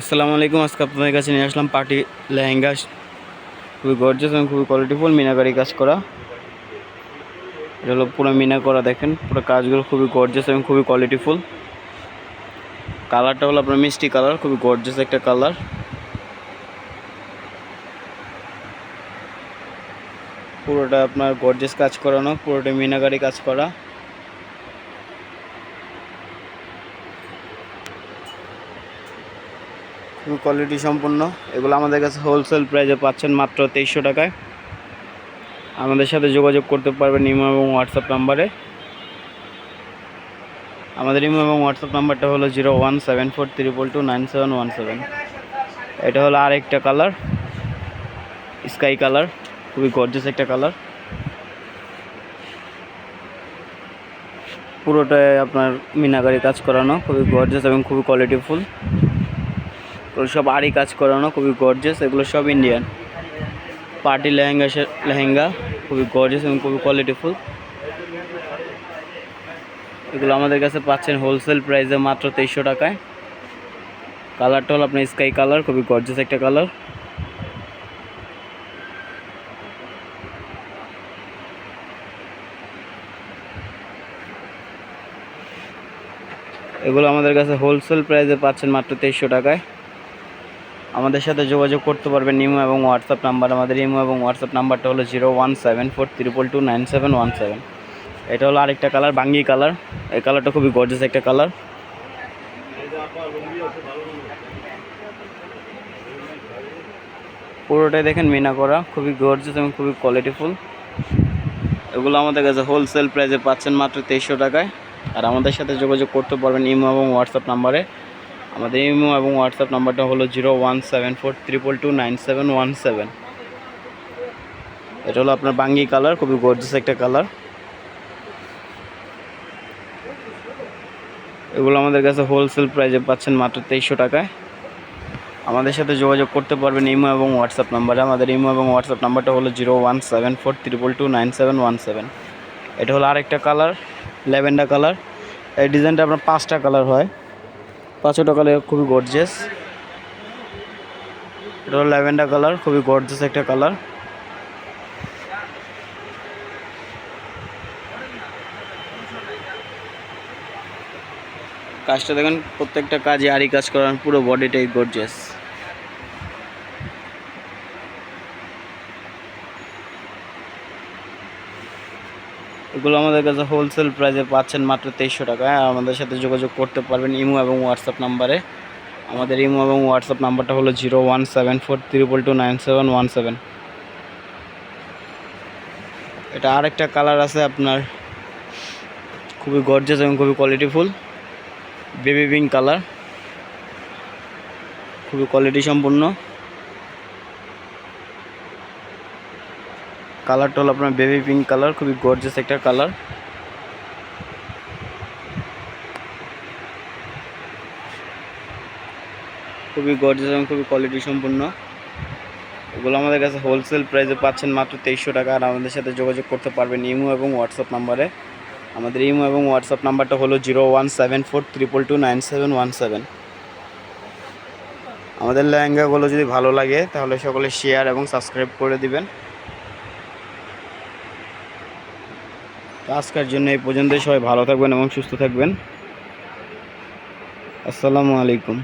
আসসালামু আলাইকুম। আজকে আপনাদের কাছে নিয়ে আসলাম পার্টি লেহেঙ্গা, খুবই গর্জিয়াস এবং খুবই কোয়ালিটিফুল মিনাকারি কাজ করা। এটা হলো পুরো মিনা করা, দেখেন পুরো কাজগুলো খুবই গর্জিয়াস এবং খুবই কোয়ালিটিফুল। কালারটা হলো আপনার মিষ্টি কালার, খুবই গর্জিয়াস একটা কালার। পুরোটা আপনার গর্জিয়াস কাজ করানো, পুরোটা মিনাকারি কাজ করা। খুবই কোয়ালিটি সম্পন্ন। এগুলো আমাদের কাছে হোলসেল প্রাইসে পাচ্ছেন মাত্র 2300 টাকায়। আমাদের সাথে যোগাযোগ করতে পারবেন ইমো এবং হোয়াটসঅ্যাপ নাম্বারে। আমাদের ইমো এবং হোয়াটসঅ্যাপ নাম্বারটা হলো 01742229717। এটা হলো আরেকটা কালার, স্কাই কালার, খুবই গর্জিয়াস একটা কালার। পুরোটাই আপনার মিনাকারি কাজ করানো, খুবই গর্জিয়াস এবং খুবই কোয়ালিটিফুল। এগুলো সব আরি কাজ করানো, খুবই গর্জিয়াস। এগুলো সব ইন্ডিয়ান পার্টি লেহেঙ্গা, খুবই গর্জিয়াস এবং খুবই কোয়ালিটিফুল। এগুলো আমাদের কাছে পাচ্ছেন হোলসেল প্রাইসে মাত্র 2300 টাকায়। কালারটা হলো আপনার স্কাই কালার, খুবই গর্জিয়াস একটা কালার। এগুলো আমাদের কাছে হোলসেল প্রাইসে পাচ্ছেন মাত্র 2300 টাকায়। আমাদের সাথে যোগাযোগ করতে পারবেন ইমো এবং হোয়াটসঅ্যাপ নাম্বার। আমাদের ইমো এবং হোয়াটসঅ্যাপ নাম্বারটা হলো 01742229717। এটা হলো আরেকটা কালার, বাঙ্গি কালার। এই কালারটা খুবই গর্জিয়াস একটা কালার। পুরোটাই দেখেন মিনা করা, খুবই গর্জিয়াস এবং খুবই কোয়ালিটিফুল। এগুলো আমাদের কাছে হোলসেল প্রাইসে পাচ্ছেন মাত্র 2300 টাকায়। আর আমাদের সাথে যোগাযোগ করতে পারবেন ইমো এবং হোয়াটসঅ্যাপ নাম্বারে। আমাদের ইমো এবং হোয়াটসঅ্যাপ নাম্বারটা হলো 01742229717। এটা হলো আপনার বাঙ্গি কালার, খুবই গর্জিয়াস একটা কালার। এগুলো আমাদের কাছে হোলসেল প্রাইসে পাচ্ছেন মাত্র 2300 টাকায়। আমাদের সাথে যোগাযোগ করতে পারবেন ইমো এবং হোয়াটসঅ্যাপ নাম্বারে। আমাদের ইমো এবং হোয়াটসঅ্যাপ নাম্বারটা হলো 01742229717। এটা হলো আরেকটা কালার, ল্যাভেন্ডার কালার। এই ডিজাইনটা আপনার 5টা কালার হয়, 5টা কালার, খুবই গর্জিয়াস। এটা হলো ল্যাভেন্ডার কালার, খুবই গর্জিয়াস একটা কালার। কাজটা দেখেন, প্রত্যেকটা কাজে আরি কাজ করান, পুরো বডিটাই গর্জিয়াস। এগুলো আমাদের কাছে হোলসেল প্রাইসে পাচ্ছেন মাত্র 2300 টাকায়। আমাদের সাথে যোগাযোগ করতে পারবেন ইমো এবং হোয়াটসঅ্যাপ নাম্বারে। আমাদের ইমো এবং হোয়াটসঅ্যাপ নাম্বারটা হলো 01742229717। এটা আরেকটা কালার আছে আপনার, খুবই গর্জিয়াস এবং খুবই কোয়ালিটিফুল, বেবি পিঙ্ক কালার, খুবই কোয়ালিটি সম্পূর্ণ। কালারটা হলো আপনার বেবি পিঙ্ক কালার, খুবই গর্জিয়াস একটা কালার। খুবই গর্জিয়াস এবং খুবই কোয়ালিটি সম্পূর্ণ। এগুলো আমাদের কাছে হোলসেল প্রাইসে পাচ্ছেন মাত্র 2300 টাকা। আর আমাদের সাথে যোগাযোগ করতে পারবেন ইমো এবং হোয়াটসঅ্যাপ নাম্বারে। আমাদের ইমো এবং হোয়াটসঅ্যাপ নাম্বারটা হলো 01742229717। আমাদের লেহেঙ্গাগুলো যদি ভালো লাগে তাহলে সকলে শেয়ার এবং সাবস্ক্রাইব করে দিবেন। তো আজকের জন্য এই পর্যন্তই। সবাই ভালো থাকবেন এবং সুস্থ থাকবেন। আসসালামু আলাইকুম।